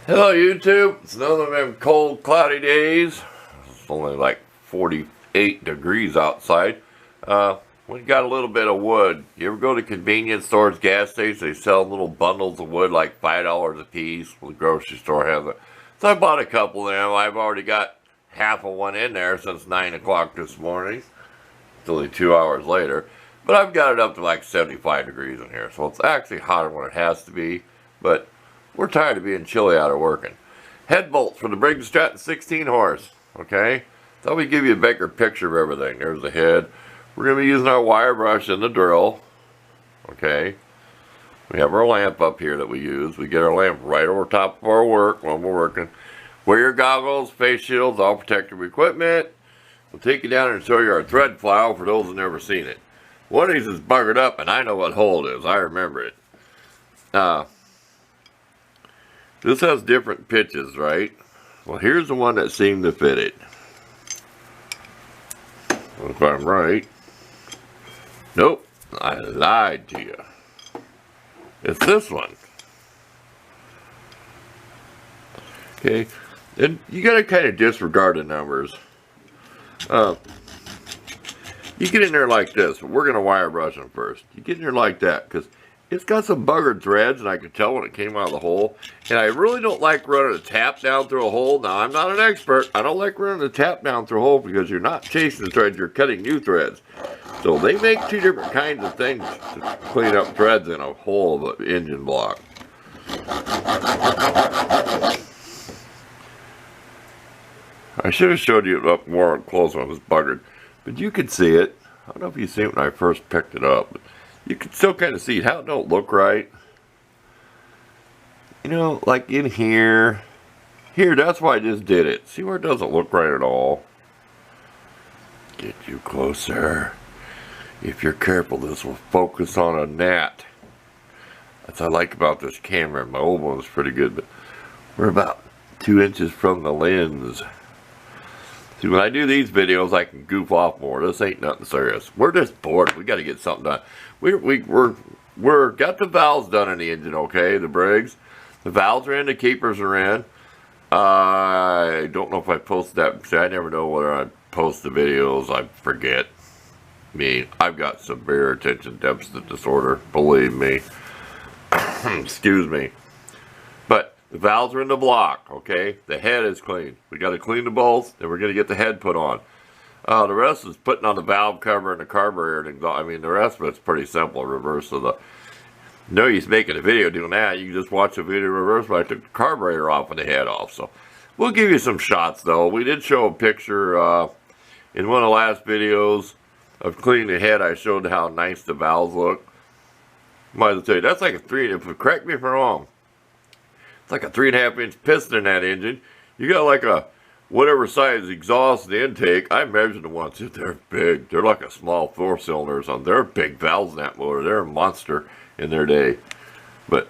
Hello YouTube, it's another of them cold cloudy days. It's only like 48 degrees outside. We got a little bit of wood. You ever go to convenience stores, gas stations, they sell little bundles of wood like $5 a piece. Well, the grocery store has it. So I bought a couple of them. I've already got half of one in there since 9 o'clock this morning. It's only 2 hours later. But I've got it up to like 75 degrees in here. So it's actually hotter when it has to be. But we're tired of being chilly out of working. Head bolts for the Briggs & Stratton 16 horse. Okay? Thought we'd give you a bigger picture of everything. There's the head. We're going to be using our wire brush and the drill. Okay? We have our lamp up here that we use. We get our lamp right over top of our work when we're working. Wear your goggles, face shields, all protective equipment. We'll take you down and show you our thread file for those who've never seen it. One of these is buggered up, and I know what hole it is. I remember it. This has different pitches, right? Well, here's the one that seemed to fit it. If I'm right. Nope, I lied to you. It's this one. Okay, and you gotta kind of disregard the numbers. You get in there like this, but we're gonna wire brush them first. You get in there like that, because it's got some buggered threads, and I could tell when it came out of the hole. And I really don't like running a tap down through a hole. Now, I'm not an expert. I don't like running a tap down through a hole because you're not chasing the threads, you're cutting new threads. So they make two different kinds of things to clean up threads in a hole of an engine block. I should have showed you up more close when it was buggered. But you could see it. I don't know if you see it when I first picked it up. But you can still kind of see how it don't look right. You know, like in here. Here, that's why I just did it. See where it doesn't look right at all? Get you closer. If you're careful, this will focus on a gnat. That's what I like about this camera. My old one was pretty good, but we're about 2 inches from the lens. See, when I do these videos, I can goof off more. This ain't nothing serious. We're just bored. We got to get something done. We're got the valves done in the engine, okay? The Briggs. The valves are in. The keepers are in. I don't know if I posted that. See, I never know whether I post the videos. I forget. I've got severe attention deficit disorder. Believe me. Excuse me. But the valves are in the block, okay? The head is clean. We got to clean the bolts, then we're going to get the head put on. The rest is putting on the valve cover and the carburetor and exhaust. I mean, the rest of it's pretty simple. Reverse of the... No use making a video doing that. You can just watch the video reverse, but I took the carburetor off and the head off. So we'll give you some shots, though. We did show a picture in one of the last videos of cleaning the head. I showed how nice the valves look. Might as well tell you, that's like a 3... Correct me if I'm wrong. It's like a 3.5 inch piston in that engine. You got like a whatever size exhaust the intake. I measured the ones. They're big. They're like a small 4-cylinder or something. They're big valves in that motor. They're a monster in their day. But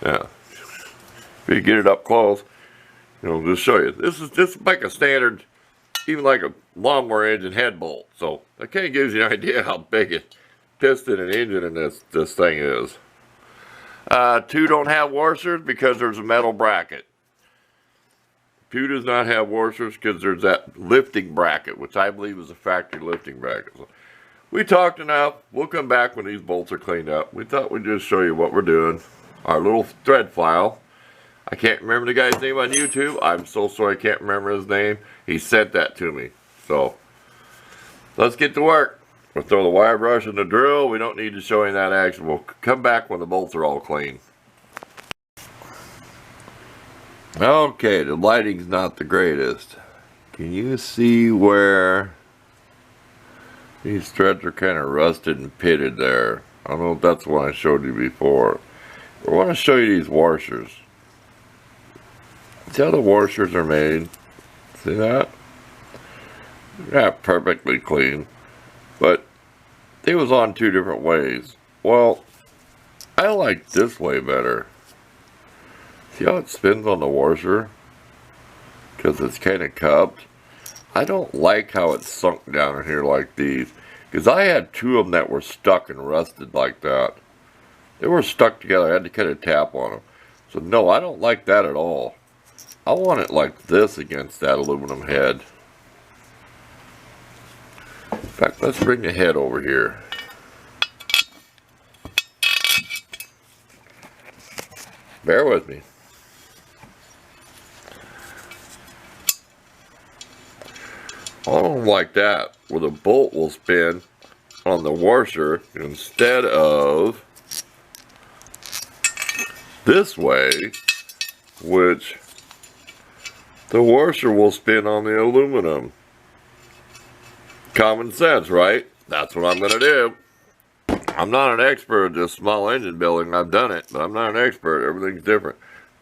yeah, if you get it up close, you know, just show you. This is just like a standard, even like a lawnmower engine head bolt. So that kind of gives you an idea how big a piston and engine in this thing is. 2 don't have washers because there's a metal bracket. 2 does not have washers because there's that lifting bracket, which I believe is a factory lifting bracket. So we talked enough. We'll come back when these bolts are cleaned up. We thought we'd just show you what we're doing. Our little thread file. I can't remember the guy's name on YouTube. I'm so sorry I can't remember his name. He sent that to me. So let's get to work. We'll throw the wire brush in the drill. We don't need to show you that action. We'll come back when the bolts are all clean. Okay, the lighting's not the greatest. Can you see where these threads are kind of rusted and pitted there? I don't know if that's the one I showed you before. I want to show you these washers. See how the washers are made? See that? They're not perfectly clean. But they was on 2 different ways. Well, I like this way better. See how it spins on the washer? Because it's kind of cupped. I don't like how it's sunk down in here like these. Because I had 2 of them that were stuck and rusted like that. They were stuck together. I had to kind of tap on them. So no, I don't like that at all. I want it like this against that aluminum head. In fact, let's bring the head over here. Bear with me. I don't like that, where the bolt will spin on the washer instead of this way, which the washer will spin on the aluminum. Common sense, right? That's what I'm going to do. I'm not an expert at this small engine building. I've done it, but I'm not an expert. Everything's different.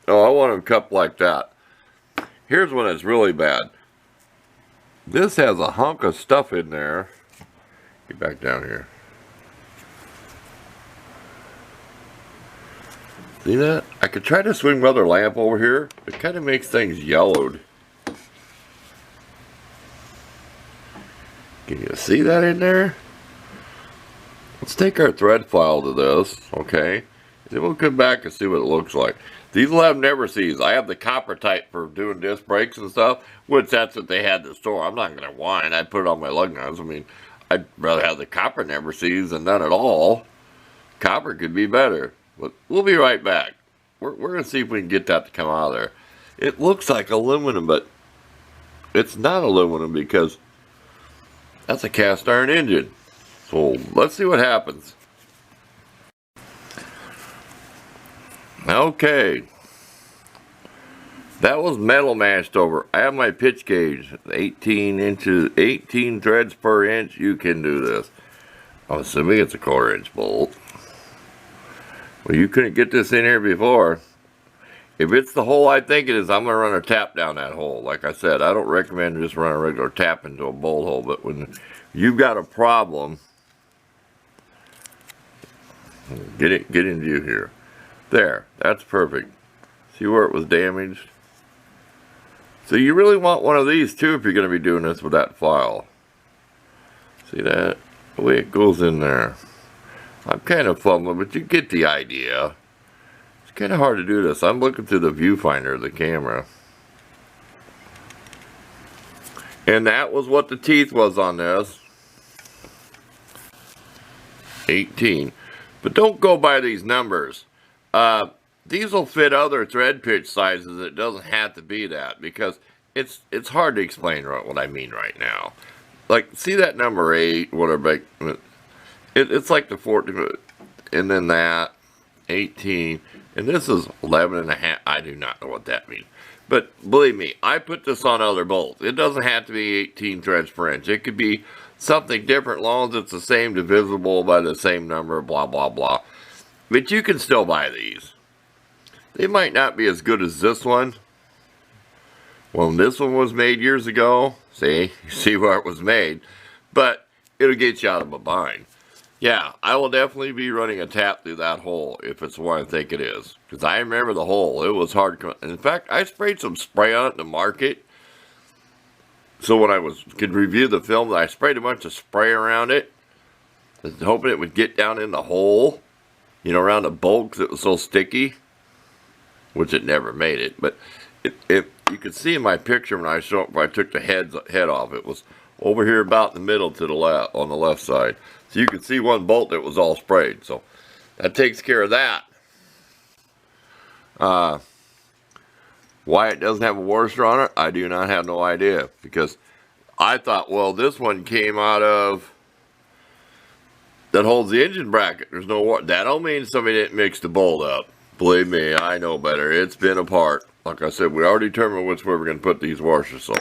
No, I want them cupped like that. Here's when it's really bad. This has a hunk of stuff in there. Get back down here. See that? I could try to swing my other lamp over here. It kind of makes things yellowed. Can you see that in there? Let's take our thread file to this, okay? Then we'll come back and see what it looks like. These will have never sees. I have the copper type for doing disc brakes and stuff, which that's what they had in the store. I'm not going to whine. I put it on my lug nuts. I mean, I'd rather have the copper never sees than none at all. Copper could be better. But we'll be right back. We're going to see if we can get that to come out of there. It looks like aluminum, but it's not aluminum because that's a cast iron engine. So let's see what happens. Okay. That was metal mashed over. I have my pitch gauge, 18 inches, 18 threads per inch. You can do this. I'm assuming it's a 1/4 inch bolt. Well, you couldn't get this in here before. If it's the hole I think it is, I'm going to run a tap down that hole. Like I said, I don't recommend just run a regular tap into a bolt hole, but when you've got a problem, get in view here. There, that's perfect. See where it was damaged? So you really want one of these too if you're going to be doing this with that file. See that? The way it goes in there. I'm kind of fumbling, but you get the idea. It's kind of hard to do this. I'm looking through the viewfinder of the camera. And that was what the teeth was on this. 18. But don't go by these numbers. These will fit other thread pitch sizes. It doesn't have to be that because it's hard to explain what I mean right now. Like, see that number 8, whatever. It's like the 14, and then that 18, and this is 11.5. I do not know what that means. But believe me, I put this on other bolts. It doesn't have to be 18 threads per inch. It could be something different, as long as it's the same, divisible by the same number, blah, blah, blah. But you can still buy these. They might not be as good as this one. When this one was made years ago, see where it was made, but it'll get you out of a bind. Yeah, I will definitely be running a tap through that hole if it's the one I think it is. Because I remember the hole. It was hard. In fact, I sprayed some spray on it to mark it. So when I could review the film, I sprayed a bunch of spray around it, hoping it would get down in the hole, you know, around the bolt because it was so sticky, which it never made it. But you could see in my picture when I took the head off, it was over here about the middle to the left, on the left side. So you could see one bolt that was all sprayed. So that takes care of that. Why it doesn't have a washer on it, I do not have no idea. Because I thought, well, this one came out of, that holds the engine bracket. There's no water. That don't mean somebody didn't mix the bolt up. Believe me, I know better. It's been apart. Like I said, we already determined which way we're going to put these washers. So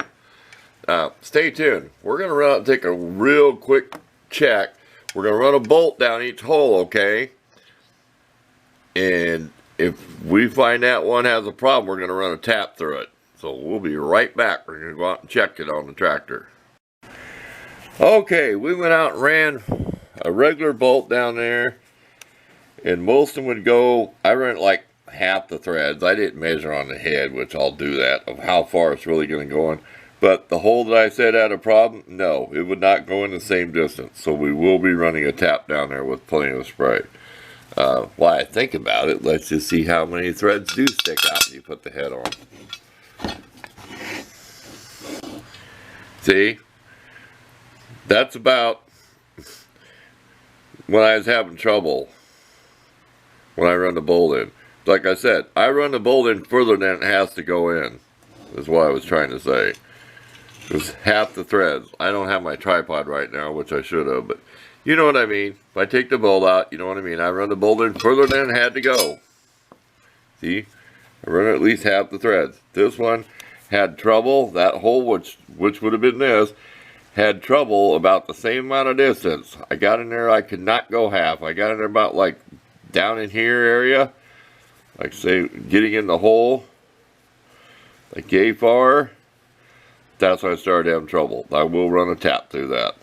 stay tuned. We're going to run out and take a real quick check. We're going to run a bolt down each hole, okay? And if we find that one has a problem, we're going to run a tap through it. So we'll be right back. We're going to go out and check it on the tractor. Okay, we went out and ran a regular bolt down there. And most of them would go, I ran like half the threads. I didn't measure on the head, which I'll do that, of how far it's really going to go in. But the hole that I said had a problem, no, it would not go in the same distance. So we will be running a tap down there with plenty of spray. while I think about it, let's just see how many threads do stick out when you put the head on. See? That's about when I was having trouble when I run the bolt in. Like I said, I run the bolt in further than it has to go in, is what I was trying to say. It's half the threads. I don't have my tripod right now, which I should have, but you know what I mean. If I take the bolt out, you know what I mean. I run the bolt in further than it had to go. See? I run at least half the threads. This one had trouble. That hole, which would have been this, had trouble about the same amount of distance. I got in there, I could not go half. I got in there about like down in here area. Like say, getting in the hole. Like yay far. That's when I started having trouble. I will run a tap through that.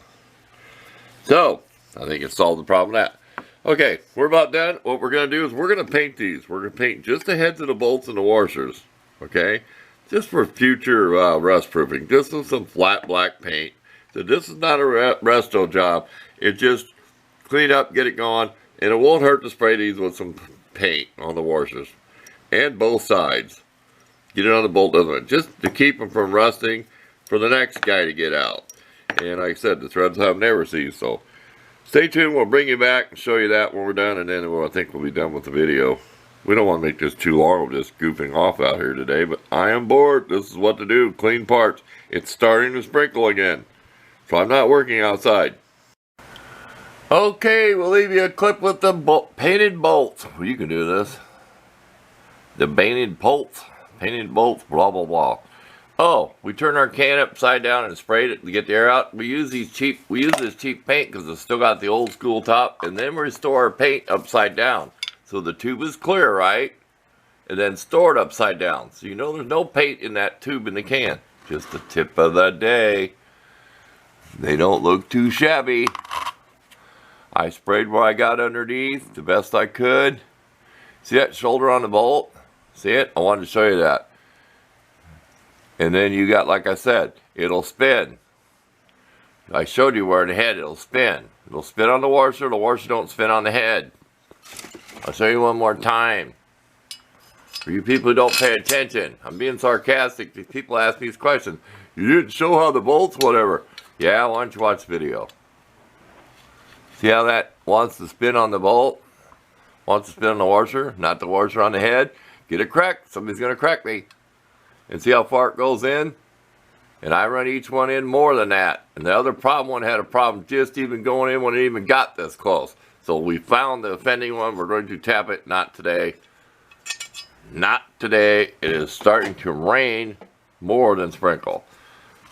So, I think it solved the problem of that. Okay, we're about done. What we're going to do is we're going to paint these. We're going to paint just the heads of the bolts and the washers. Okay? Just for future rust proofing. Just with some flat black paint. So this is not a resto job. It's just clean up, get it going. And it won't hurt to spray these with some paint on the washers. And both sides. Get it on the bolt, doesn't it? Just to keep them from rusting for the next guy to get out. And like I said, the threads have never seized, so stay tuned. We'll bring you back and show you that when we're done, and then I think we'll be done with the video. We don't want to make this too long of just goofing off out here today, but I am bored. This is what to do. Clean parts. It's starting to sprinkle again, so I'm not working outside. Okay, we'll leave you a clip with the painted bolts. Well, you can do this. The painted bolts, blah, blah, blah. Oh, we turned our can upside down and sprayed it to get the air out. We use this cheap paint because it's still got the old school top, and then we restore our paint upside down. So the tube is clear, right? And then store it upside down. So you know there's no paint in that tube in the can. Just the tip of the day. They don't look too shabby. I sprayed where I got underneath the best I could. See that shoulder on the bolt? See it? I wanted to show you that. And then you got, like I said, it'll spin. I showed you where the head, it'll spin. It'll spin on the washer don't spin on the head. I'll show you one more time. For you people who don't pay attention, I'm being sarcastic. These people ask me these questions. You didn't show how the bolts, whatever. Yeah, why don't you watch the video? See how that wants to spin on the bolt? Wants to spin on the washer, not the washer on the head? Get it cracked. Somebody's going to crack me. And see how far it goes in? And I run each one in more than that. And the other one had a problem just even going in when it even got this close. So we found the offending one. We're going to tap it. Not today. Not today. It is starting to rain more than sprinkle.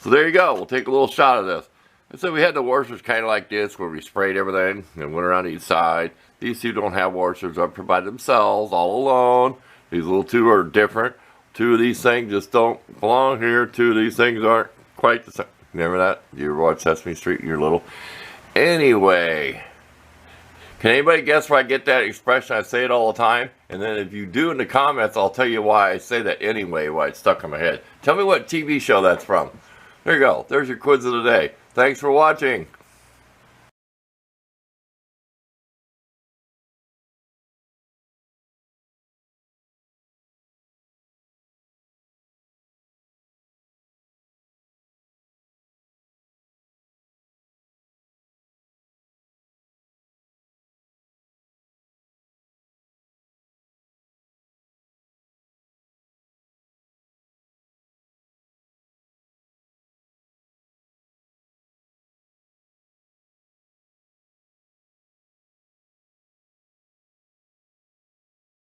So there you go. We'll take a little shot of this. And so we had the washers kind of like this where we sprayed everything and went around each side. These two don't have washers up by themselves all alone. These little two are different. Two of these things just don't belong here. Two of these things aren't quite the same. Remember that? You ever watch Sesame Street when you're little? Anyway, can anybody guess where I get that expression? I say it all the time. And then if you do in the comments, I'll tell you why I say that anyway, why it's stuck in my head. Tell me what TV show that's from. There you go. There's your quiz of the day. Thanks for watching.